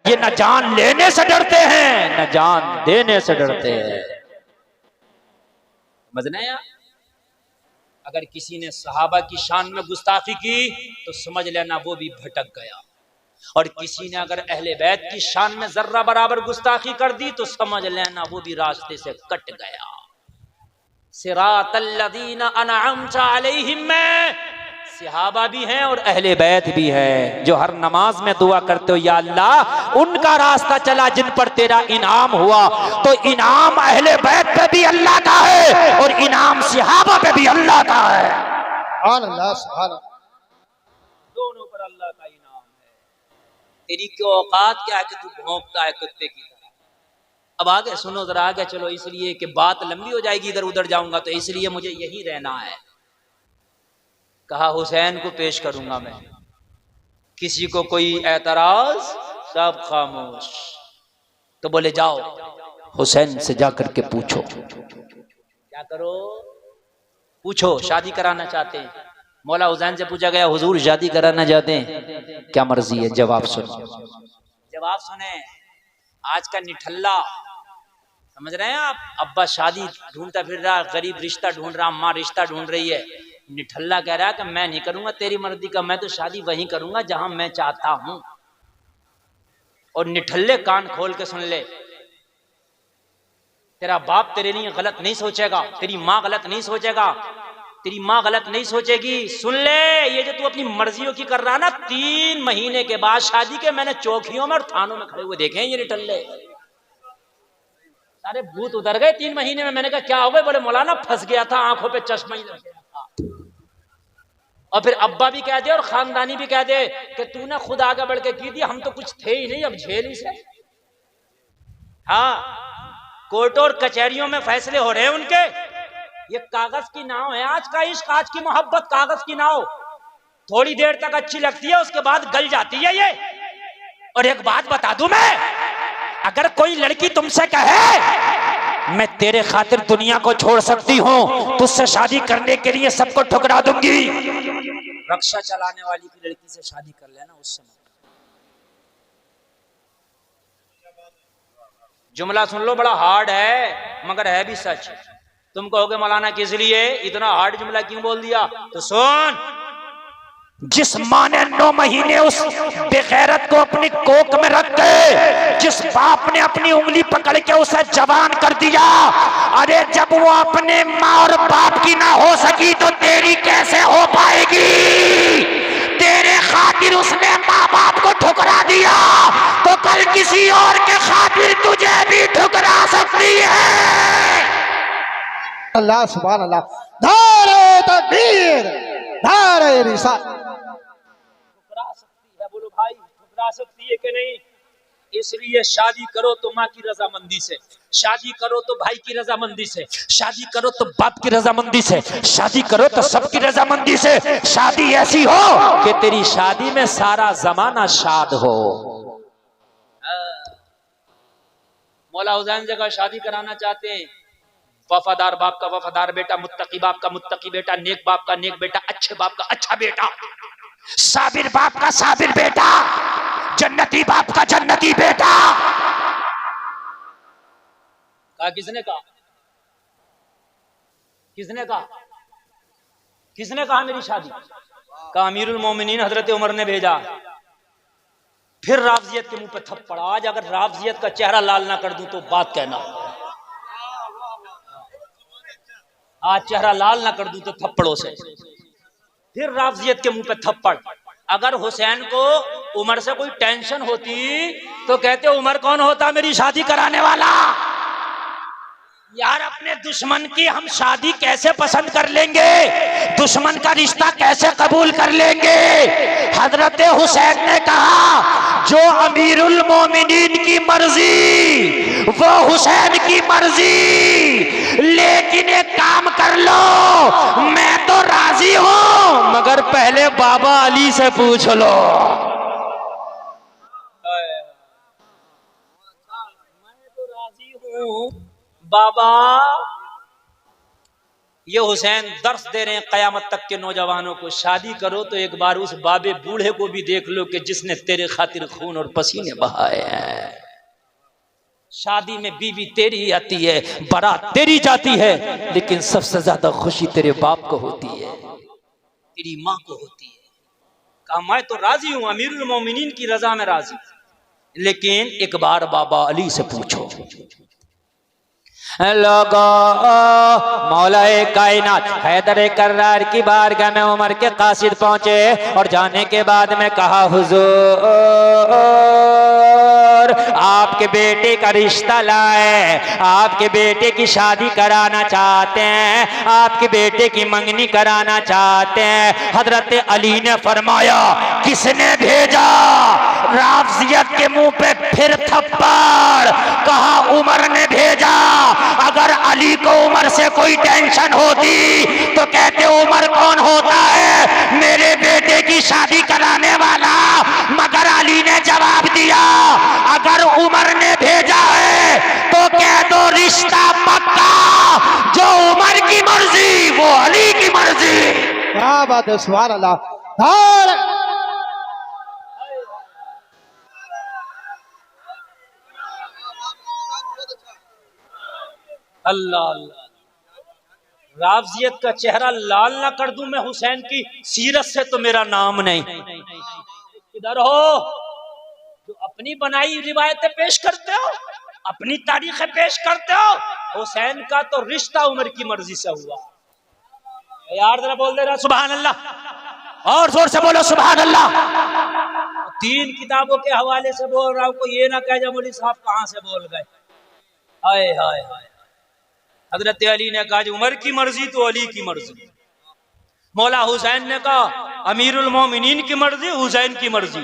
ये न जान लेने से डरते हैं न जान देने से डरते हैं। समझना यार, अगर किसी ने सहाबा की शान में गुस्ताखी की तो समझ लेना वो भी भटक गया, और किसी ने अगर अहले बैत की शान में जर्रा बराबर गुस्ताखी कर दी तो समझ लेना वो भी रास्ते से कट गया। सिरातल्लज़ीना अनअमता अलैहिम में सहाबा भी हैं और अहले बैत भी है, जो हर नमाज में दुआ करते हो या अल्लाह उनका रास्ता चला जिन पर तेरा इनाम हुआ। तो इनाम अहले बैत पे भी अल्लाह का है और इनाम सहाबा पे भी अल्लाह का है। सुभान अल्लाह। दोनों पर अल्लाह का इनाम है। तेरी क्यों औकात क्या है कि तू भौंकता है कुत्ते की तरह। अब आगे सुनो जरा, आगे चलो, इसलिए कि बात लंबी हो जाएगी, इधर उधर जाऊंगा तो इसलिए मुझे यही रहना है। कहा हुसैन को पेश करूंगा मैं, किसी को कोई एतराज, सब खामोश। तो बोले जाओ हुसैन से जाकर के पूछो। क्या करो? पूछो, शादी कराना चाहते हैं। मौला हुसैन से पूछा गया, हुजूर शादी कराना चाहते हैं, क्या मर्जी है? जवाब सुनो। जवाब सुने। आज का निठल्ला, समझ रहे हैं आप? अब्बा शादी ढूंढता फिर रहा, गरीब रिश्ता ढूंढ रहा, माँ रिश्ता ढूंढ रही है। निठल्ला कह रहा है कि मैं नहीं करूंगा तेरी मर्जी का, मैं तो शादी वहीं करूंगा जहां मैं चाहता हूं। और निठल्ले कान खोल के सुन ले, तेरा बाप तेरे लिए गलत नहीं सोचेगा, तेरी माँ गलत नहीं सोचेगा, तेरी माँ गलत नहीं सोचेगी। सुन ले, ये जो तू अपनी मर्जियों की कर रहा है ना, 3 महीने के बाद शादी के मैंने चौकियों में और थानों में खड़े हुए देखे हैं ये निठल्ले। सारे भूत उतर गए 3 महीने में। मैंने कहा क्या हो गए? बोले मौलाना फंस गया था, आंखों पे चश्मा ही लग गया था। और फिर अब्बा भी कह दे और खानदानी भी कह दे कि तूने खुद आगे बढ़ के की थी, हम तो कुछ थे ही नहीं, अब झेल ही से। हाँ, कोर्ट और कचहरियों में फैसले हो रहे हैं उनके। ये कागज की नाव है आज का इश्क, आज की मोहब्बत कागज की नाव। थोड़ी देर तक अच्छी लगती है, उसके बाद गल जाती है ये। और एक बात बता दूं मैं, अगर कोई लड़की तुमसे कहे मैं तेरे खातिर दुनिया को छोड़ सकती हूँ, तुझसे शादी करने के लिए सबको ठुकरा दूंगी, रक्षा चलाने वाली की लड़की से शादी कर लेना उस समय। जुमला सुन लो, बड़ा हार्ड है मगर है भी सच। तुम कहोगे मौलाना किस लिए इतना हार्ड जुमला क्यों बोल दिया? तो सुन, जिस माँ ने 9 महीने उस बेगैरत को अपनी कोख में रख के, जिस बाप ने अपनी उंगली पकड़ के उसे जवान कर दिया, अरे जब वो अपने माँ और बाप की ना हो सकी तो तेरी कैसे हो पाएगी? तेरे खातिर उसने माँ बाप को ठुकरा दिया तो कल किसी और के खातिर तुझे भी ठुकरा सकती है। अल्लाह सुभान अल्लाह। नारे तकबीर, नारे रिसालत। ठुकरा सकती है, बोलो भाई ठुकरा सकती है कि नहीं? इसलिए शादी करो तो माँ की रजामंदी से, शादी करो तो भाई की रजामंदी से, शादी करो तो बाप की रजामंदी से, शादी करो तो सबकी रजामंदी से। शादी ऐसी हो कि तेरी शादी में सारा जमाना शाद हो। मौला हुसैन जगह शादी कराना चाहते हैं, वफादार बाप का वफादार बेटा, मुत्तकी बाप का मुत्तकी बेटा, नेक बाप का नेक बेटा, अच्छे बाप का अच्छा बेटा, साबिर बाप का साबिर बेटा, जन्नती बाप का जन्नती बेटा। कहा किसने कहा? किसने कहा? किसने कहा मेरी शादी? कहा अमीरुल मोमिनीन हजरत उमर ने भेजा। फिर राफजियत के मुंह पे थप्पड़। आज अगर राफजियत का चेहरा लाल ना कर दूं तो बात कहना, आज चेहरा लाल ना कर दूं तो थप्पड़ों से। फिर राफजियत के मुंह पे थप्पड़। अगर हुसैन को उमर से कोई टेंशन होती तो कहते उमर कौन होता मेरी शादी कराने वाला? यार अपने दुश्मन की हम शादी कैसे पसंद कर लेंगे? दुश्मन का रिश्ता कैसे कबूल कर लेंगे? हजरत हुसैन ने कहा जो अमीरुल मोमिनीन की मर्जी वो हुसैन की मर्जी, लेकिन एक काम कर लो, मैं तो राजी हूं मगर पहले बाबा अली से पूछ लो। मैं तो राजी हूं, बाबा ये हुसैन दर्श दे रहे हैं कयामत तक के नौजवानों को, शादी करो तो एक बार उस बाबे बूढ़े को भी देख लो कि जिसने तेरे खातिर खून और पसीने बहाए हैं। शादी में बीवी तेरी आती है, बारात तेरी जाती है, लेकिन सबसे ज्यादा खुशी तेरे बाप को होती है, तेरी माँ को होती है। कहा मैं तो राजी हूं, अमीरुल मोमिनीन की रजा में राजी, लेकिन एक बार बाबा अली से पूछो। लोगो मौलाए कायनात हैदर कर्रार की बारगाह में उमर के कासिद पहुंचे और जाने के बाद में कहा हुजूर आपके बेटे का रिश्ता लाए, आपके बेटे की शादी कराना चाहते हैं, आपके बेटे की मंगनी कराना चाहते हैं। हजरत अली ने फरमाया किसने भेजा? राफजियत के मुंह पे फिर थप्पड़। कहा उमर ने भेजा। अगर अली को उमर से कोई टेंशन होती तो कहते उमर कौन होता है? मेरे बेटे की शादी कराने वाला। मगर अली ने जवाब दिया अगर उमर ने भेजा है तो कह दो रिश्ता पक्का, जो उमर की मर्जी वो अली की मर्जी। क्या बात है, सुभान अल्लाह। नारे अल्लाह अल्लाह। राफजियत का चेहरा लाल ना कर दूं मैं हुसैन की सीरत से तो मेरा नाम नहीं। इधर हो जो अपनी बनाई रिवायतें पेश करते हो, अपनी तारीखें पेश करते हो। हुसैन का तो रिश्ता उमर की मर्जी से हुआ। यार जरा बोल दे रहा सुभान अल्लाह, और जोर से बोलो सुभान अल्लाह। 3 किताबों के हवाले से बोल रहा हूं, को ये ना कह जा मौलवी साहब कहां से बोल गए। हाय हाय हाय। हजरत अली ने कहा उमर की मर्जी तो अली की मर्जी। मौला हुसैन ने कहा अमीरुल मोमिनीन की मर्जी हुसैन की मर्जी।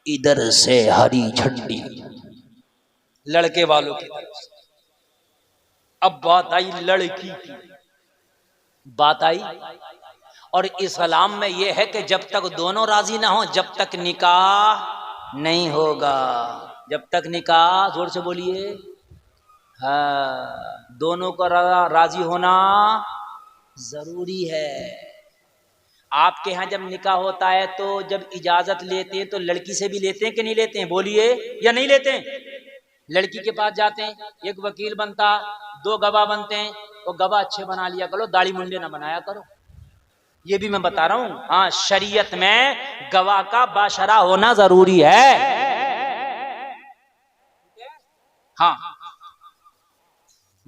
इधर से हरी झंडी लड़के वालों की तरफ से। अब बात आई लड़की की, बात आई। और इस्लाम में यह है कि जब तक दोनों राजी ना हो जब तक निकाह नहीं होगा। जब तक निकाह, जोर से बोलिए, हाँ, दोनों का राजी होना जरूरी है। आपके यहाँ जब निकाह होता है तो जब इजाजत लेते हैं तो लड़की से भी लेते हैं कि नहीं लेते हैं? बोलिए, या नहीं लेते हैं? लड़की के पास जाते हैं, एक वकील बनता, 2 गवाह बनते हैं, तो गवाह अच्छे बना लिया करो, दाढ़ी मुंडे ना बनाया करो। ये भी मैं बता रहा हूं। हाँ, शरीयत में गवाह का बाशरा होना जरूरी है। हाँ,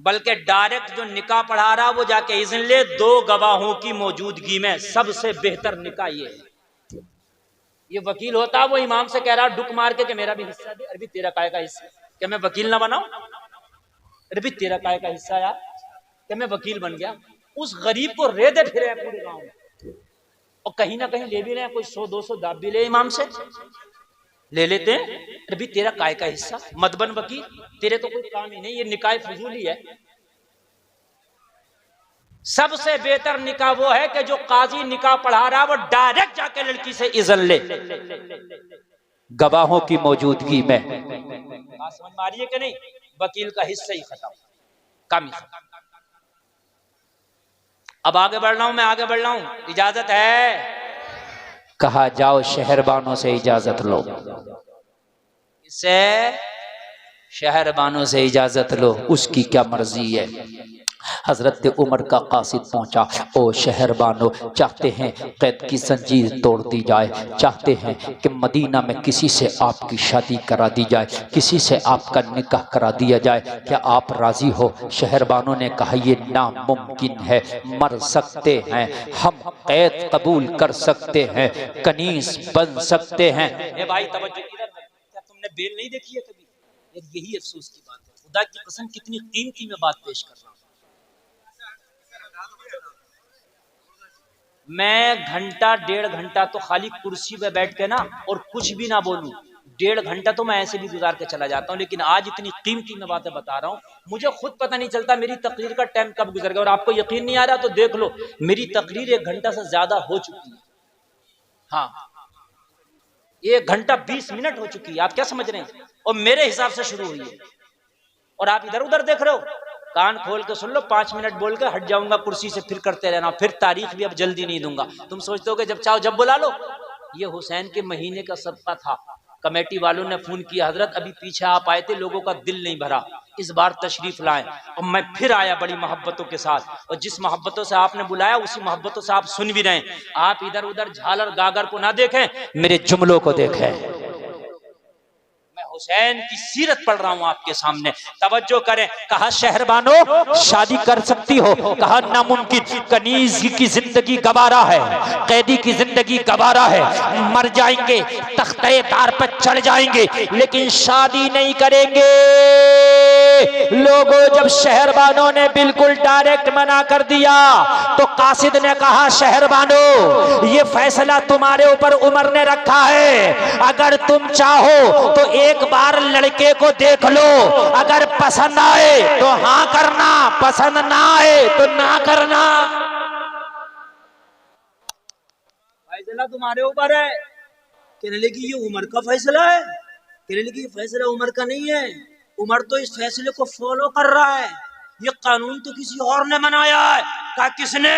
बल्कि डायरेक्ट जो निकाह पढ़ा रहा वो जाके इज़्न ले 2 गवाहों की मौजूदगी में। सबसे बेहतर निकाह ये है। ये वकील होता वो इमाम से कह रहा डुक मार के कि मेरा भी हिस्सा दे। अरे भी तेरा काय का हिस्सा? क्या मैं वकील ना बनाऊं? अरे भी तेरा काय का हिस्सा यार? क्या मैं वकील बन गया? उस गरीब को रेदे फिरे पूरे गांव में, और कहीं ना कहीं ले भी रहे, कोई 100-200 दाब भी ले इमाम से, ले लेते हैं। अरे भी तेरा काय का हिस्सा? मत बन वकील, तेरे तो कोई काम ही नहीं, ये निकाह फजूल ही है। सबसे बेहतर निकाह वो है कि जो काजी निकाह पढ़ा रहा वो डायरेक्ट जाके लड़की से इज़्न ले, गवाहों की मौजूदगी में। समझ मारिए कि नहीं? वकील का हिस्सा ही खत्म, काम ही खत्म। अब आगे बढ़ रहा हूं मैं, आगे बढ़ रहा हूं। इजाजत है? कहा जाओ शहरबानों से इजाजत लो। इससे शहरबानों से इजाजत लो, उसकी क्या मर्जी है। हजरत उमर का कासिद पहुंचा। ओ शहरबानो, चाहते हैं कैद की जंजीर तोड़ दी जाए, चाहते हैं कि मदीना में किसी से आपकी शादी करा दी जाए, किसी से आपका निकाह करा दिया जाए, क्या आप राजी हो? शहरबानों ने कहा यह नामुमकिन है, मर सकते हैं हम, कैद कबूल कर सकते हैं, कनीस बन सकते हैं। ए भाई तवज्जो इधर, क्या तुमने बेल नहीं देखी है कभी? यही अफसोस की बात है। खुदा की कसम कितनी कीमती में बात पेश कर रहा हूं। मैं घंटा 1.5 घंटा तो खाली कुर्सी पे बैठ के ना और कुछ भी ना बोलूं, 1.5 घंटा तो मैं ऐसे भी गुजार के चला जाता हूं। लेकिन आज इतनी कीमती में बातें बता रहा हूं, मुझे खुद पता नहीं चलता मेरी तकरीर का टाइम कब गुजर गया। और आपको यकीन नहीं आ रहा तो देख लो, मेरी तकरीर 1 घंटा से ज्यादा हो चुकी है। हाँ, 1 घंटा 20 मिनट हो चुकी है। आप क्या समझ रहे हैं? और मेरे हिसाब से शुरू हुई है और आप इधर उधर देख रहे हो। कान खोल के सुन लो, 5 मिनट बोल के हट जाऊंगा कुर्सी से, फिर करते रहना, फिर तारीख भी अब जल्दी नहीं दूंगा। तुम सोचते हो कि जब चाहो जब बुला लो। ये हुसैन के महीने का सदका था। कमेटी वालों ने फोन किया, हजरत अभी पीछे आप आए थे, लोगों का दिल नहीं भरा, इस बार तशरीफ लाएं। और मैं फिर आया बड़ी मोहब्बतों के साथ, और जिस मोहब्बतों से आपने बुलाया उसी मोहब्बतों से आप सुन भी रहे हैं। आप इधर उधर झालर गागर को ना देखें, मेरे जुमलों को देखें। मैं हुसैन की सीरत पढ़ रहा हूं आपके सामने, तवज्जो करें। कहा शहरबानो शादी कर सकती हो, कहा नामुमकिन, कनीज की जिंदगी गवारा है, कैदी की जिंदगी गवारा है, मर जाएंगे, तख्ते दार पर चढ़ जाएंगे, लेकिन शादी नहीं करेंगे। लोगों जब शहरबानों ने बिल्कुल डायरेक्ट मना कर दिया तो कासिद ने कहा शहरबानो ये फैसला तुम्हारे ऊपर उमर ने रखा है, अगर तुम चाहो तो एक बार लड़के को देख लो, अगर पसंद आए तो हाँ करना, पसंद ना आए तो ना करना। फैसला तुम्हारे ऊपर है। कहने लगी ये उमर का फैसला है? कहने लगी ये फैसला उमर का नहीं है, उमर तो इस फैसले को फॉलो कर रहा है, ये कानून तो किसी और ने बनाया है। कहा किसने?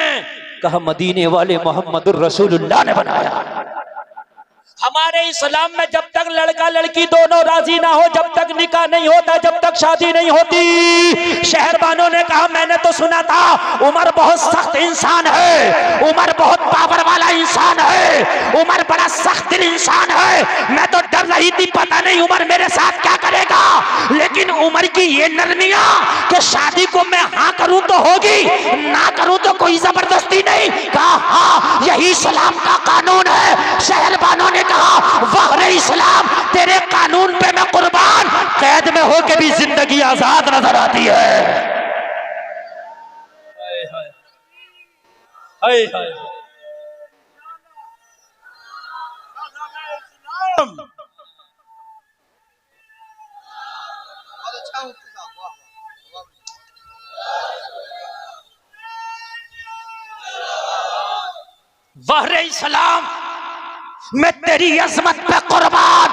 कहा मदीने वाले मोहम्मद रसूलुल्लाह ने बनाया। हमारे इस्लाम में जब तक लड़का लड़की दोनों राजी ना हो, जब तक निकाह नहीं होता, जब तक शादी नहीं होती। शहरबानों ने कहा मैंने तो सुना था उमर बहुत सख्त इंसान है, उमर बहुत पावर वाला इंसान है, उमर बड़ा सख्त दिल इंसान है, मैं तो डर रही थी पता नहीं उमर मेरे साथ क्या करेगा। लेकिन उमर की ये नरमियां कि शादी को मैं हाँ करूं तो होगी, ना करूं तो कोई जबरदस्ती नहीं। कहा हाँ यही इस्लाम का कानून है। शहरबानों ने कहा वाह रे इस्लाम, तेरे कानून पे मैं कुर्बान, कैद में होके भी जिंदगी आजाद नजर आती है। हाय हाय हाय हाय। वाह रे इस्लाम, मैं तेरी अजमत पे कुर्बान,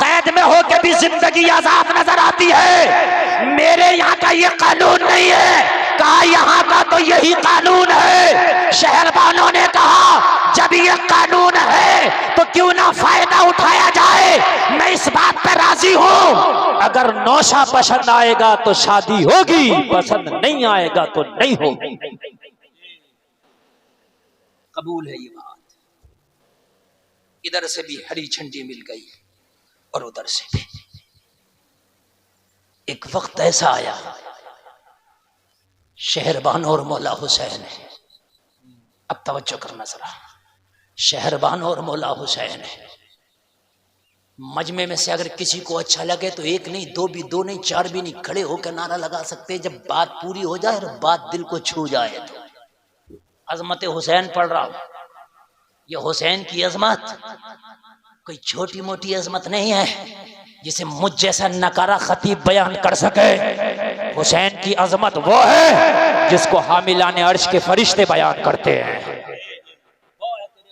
कैद में होकर भी जिंदगी आजाद नजर आती है। मेरे यहाँ का ये कानून नहीं है। कहा यहाँ का तो यही कानून है। शहरबानों ने कहा जब ये कानून है तो क्यों ना फायदा उठाया जाए, मैं इस बात पे राजी हूँ। अगर नौशा पसंद आएगा तो शादी होगी, पसंद नहीं आएगा तो नहीं होगी। कबूल है ये बात। इधर से भी हरी झंडी मिल गई और उधर से भी। एक वक्त ऐसा आया शहरबानो और मौला हुसैन है। अब तवज्जो करना जरा, शहरबानो और मौला हुसैन है। मजमे में से अगर किसी को अच्छा लगे तो एक नहीं, दो भी, दो नहीं, चार भी नहीं, खड़े होकर नारा लगा सकते जब बात पूरी हो जाए और बात दिल को छू जाए तो। अजमत हुसैन पढ़ रहा हूं। ये हुसैन की अजमत कोई छोटी मोटी अजमत नहीं है जिसे मुझ जैसा नकारा खतीब बयान कर सके। हुसैन की अजमत वो है जिसको हामिलाने अर्श के फरिश्ते बयान करते हैं।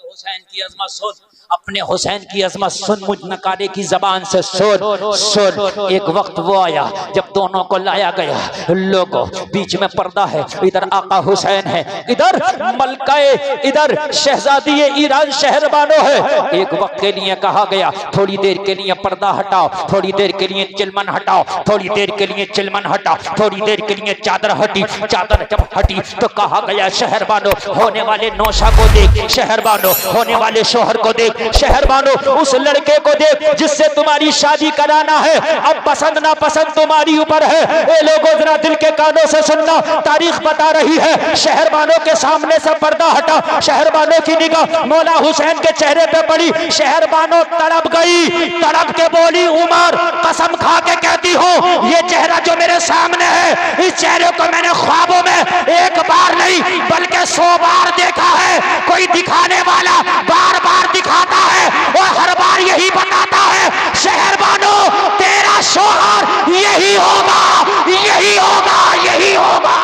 हुसैन की अजमत सुन, अपने हुसैन की अजमत सुन, मुझ नकारे की जबान से सुन सुन। एक वक्त वो आया जब दोनों को लाया गया, लोगों बीच में पर्दा है, इधर आका हुसैन है, इधर मलकाए, इधर शहजादी ईरान शहरबानो है। एक वक्त के लिए कहा गया थोड़ी देर के लिए पर्दा हटाओ, थोड़ी देर के लिए चिलमन हटाओ, थोड़ी देर के लिए चिलमन हटाओ, थोड़ी देर के लिए चादर हटी। चादर जब हटी तो कहा गया शहरबानो होने वाले नौशा को देख, शहरबानो होने वाले शोहर को देख, शहरबानो उस लड़के को देख जिससे तुम्हारी शादी कराना है। अब पसंद ना पसंद तुम्हारी ऊपर है। ए लोगों जरा दिल के कानों से सुनना, तारीख बता रही है। शहरबानो के सामने से पर्दा हटा, शहरबानो की निगाह मौला हुसैन के चेहरे पे पड़ी। शहरबानो तड़प गई, तड़प के बोली उमर कसम खा के कहती हूँ ये चेहरा जो मेरे सामने है, इस चेहरे को मैंने ख्वाबों में एक बार नहीं बल्कि 100 बार देखा है। कोई दिखाने वाला बार बार दिखाता है और हर बार यही बताता है शहरबानो तेरा शौहर यही होगा, यही होगा, यही होगा।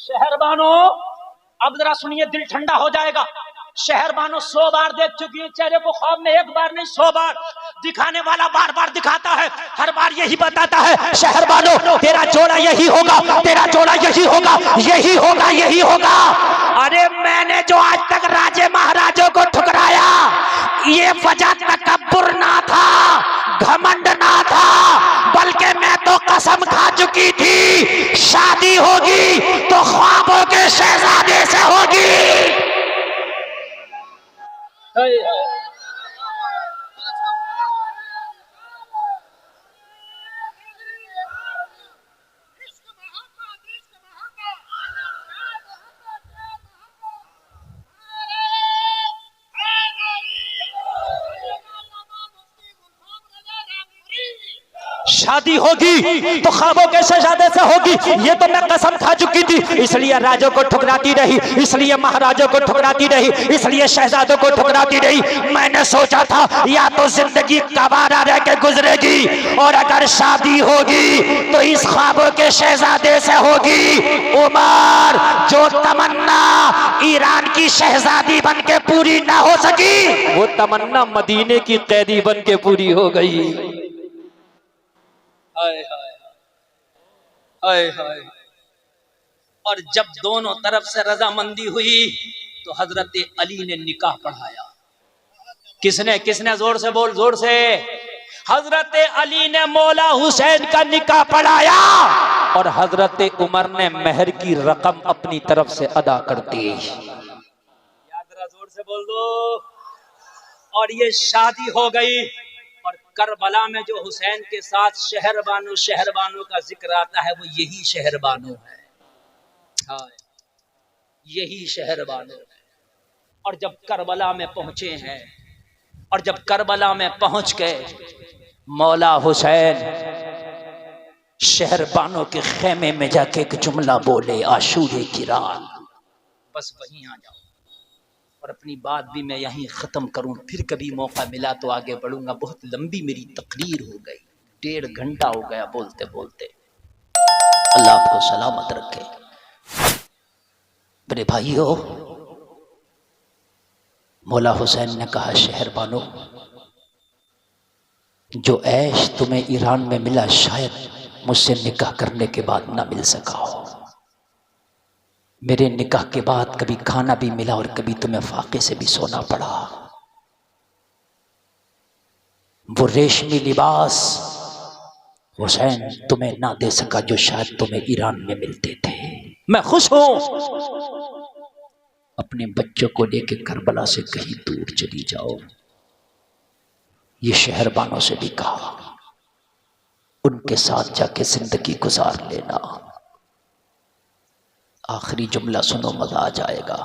शहरबानो अब जरा सुनिए, दिल ठंडा हो जाएगा। शहरबानो 100 बार देख चुकी है चेहरे को ख्वाब में, एक बार नहीं 100 बार। दिखाने वाला बार बार दिखाता है, हर बार यही बताता है, शहरबानो तेरा जोड़ा यही होगा, तेरा जोड़ा यही होगा, यही होगा, यही होगा। अरे मैंने जो आज तक राजे महाराजों को ठुकराया, ये वजह तकब्बुर ना था, घमंड ना था, बल्कि मैं तो कसम खा चुकी थी शादी होगी तो ख्वाबों के शहजादे से होगी। शादी होगी तो ख्वाबों के शहजादे से होगी, ये तो मैं कसम खा चुकी थी। इसलिए राजों को ठुकराती रही, इसलिए महाराजों को ठुकराती रही, इसलिए शहजादों को ठुकराती रही। मैंने सोचा था या तो जिंदगी कबारा रह के गुजरेगी, और अगर शादी होगी तो इस ख्वाबों के शहजादे से होगी। उमर, जो तमन्ना ईरान की शहजादी बन के पूरी ना हो सकी, वो तमन्ना मदीने की कैदी बन के पूरी हो गई। हाय हाय हाय हाय। और जब दोनों तरफ से रजामंदी हुई तो हजरत अली ने निकाह पढ़ाया। किसने किसने? जोर से बोल, जोर से। हजरत अली ने मौला हुसैन का निकाह पढ़ाया और हजरत उमर ने मेहर की रकम अपनी तरफ से अदा कर दी। याद रहा, जोर से बोल दो। और ये शादी हो गई। और करबला में जो हुसैन के साथ शहरबानो शहरबानो का जिक्र आता है, वो यही शहरबानो है। हाँ, यही शहरबानो है। और जब करबला में पहुंचे हैं, और जब करबला में पहुंच गए, मौला हुसैन शहरबानो के खेमे में जाके एक जुमला बोले, आशूरे की रात। बस वहीं आ जाओ और अपनी बात भी मैं यहीं ख़त्म करूं, फिर कभी मौका मिला तो आगे बढ़ूंगा। बहुत लंबी मेरी तकरीर हो गई, 1.5 घंटा हो गया बोलते बोलते। अल्लाह आपको सलामत रखे। मेरे भाइयों, मौला हुसैन ने कहा, शहरबानो, जो ऐश तुम्हें ईरान में मिला शायद मुझसे निकाह करने के बाद ना मिल सका हो। मेरे निकाह के बाद कभी खाना भी मिला और कभी तुम्हें फाके से भी सोना पड़ा। वो रेशमी लिबास हुसैन तुम्हें ना दे सका जो शायद तुम्हें ईरान में मिलते थे। मैं खुश हूं, अपने बच्चों को लेके करबला से कहीं दूर चली जाओ। ये शहरबानों से भी कहा, उनके साथ जाके जिंदगी गुजार लेना। आखिरी जुमला सुनो, मजा आ जाएगा।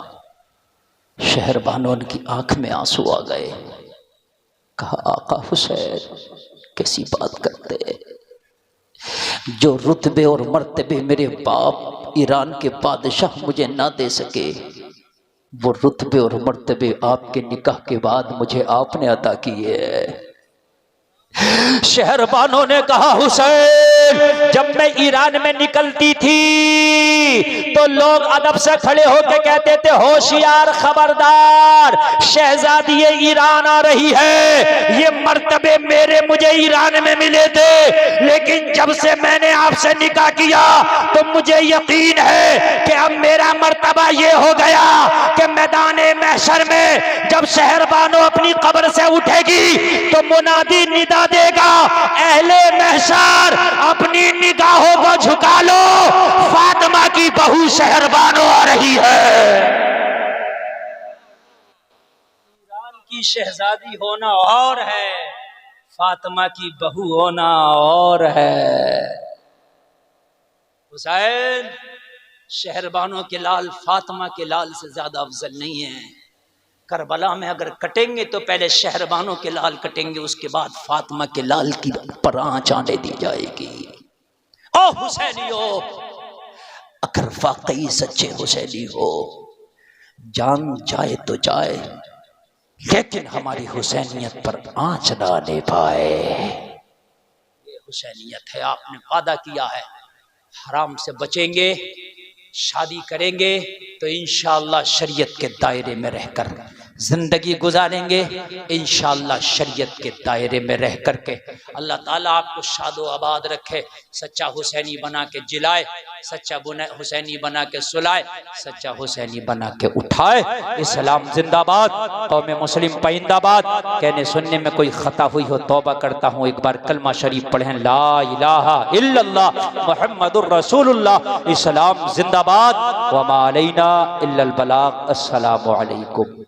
शहरबानों की आंख में आंसू आ गए। कहा, आका हुसैन कैसी बात करते हैं, जो रुतबे और मर्तबे मेरे बाप ईरान के बादशाह मुझे ना दे सके, वो रुतबे और मर्तबे आपके निकाह के बाद मुझे आपने अता किए। शहरबानों ने कहा, हुसैन जब मैं ईरान में निकलती थी तो लोग अदब से खड़े होकर कहते थे, होशियार, खबरदार, शहजादी ईरान आ रही है। ये मर्तबे मेरे मुझे ईरान में मिले थे, लेकिन जब से मैंने आपसे निकाह किया तो मुझे यकीन है कि अब मेरा मर्तबा ये हो गया कि मैदाने महशर में जब शहरबानो अपनी कब्र से उठेगी तो मुनादी निदा देगा, अहले महशर अपनी निगाहों को झुका लो, फातिमा की बहू शहरबानो आ रही है। ईरान की शहजादी होना और है, फातिमा की बहू होना और है। हुसैन शहरबानो के लाल फातिमा के लाल से ज्यादा अफजल नहीं है। करबला में अगर कटेंगे तो पहले शहरबानों के लाल कटेंगे, उसके बाद फातिमा के लाल की पर आंच आने दी जाएगी। ओ हुसैनियो, अगर वाकई सच्चे हुसैनी हो, जान जाए तो जाए, लेकिन हमारी हुसैनियत पर आंच ना आने पाए। ये हुसैनियत है। आपने वादा किया है हराम से बचेंगे, शादी करेंगे तो इंशाअल्लाह शरीयत के दायरे में रहकर जिंदगी गुजारेंगे, इंशाअल्लाह शरीयत के दायरे में रह करके। अल्लाह ताला आपको शादो आबाद रखे, सच्चा हुसैनी बना के जिलाए, सच्चा हुसैनी बना के सुलाए, सच्चा हुसैनी बना के उठाए। इस्लाम जिंदाबाद, कौम मुस्लिम पाइंदाबाद। कहने सुनने में कोई खता हुई हो तौबा करता हूँ, एक बार कलमा शरीफ पढ़ें, ला इलाहा इल्लल्लाह मुहम्मदुर रसूलुल्लाह। इस्लाम जिंदाबाद, व मा अलैना इल्लल बलाग। अस्सलामु अलैकुम।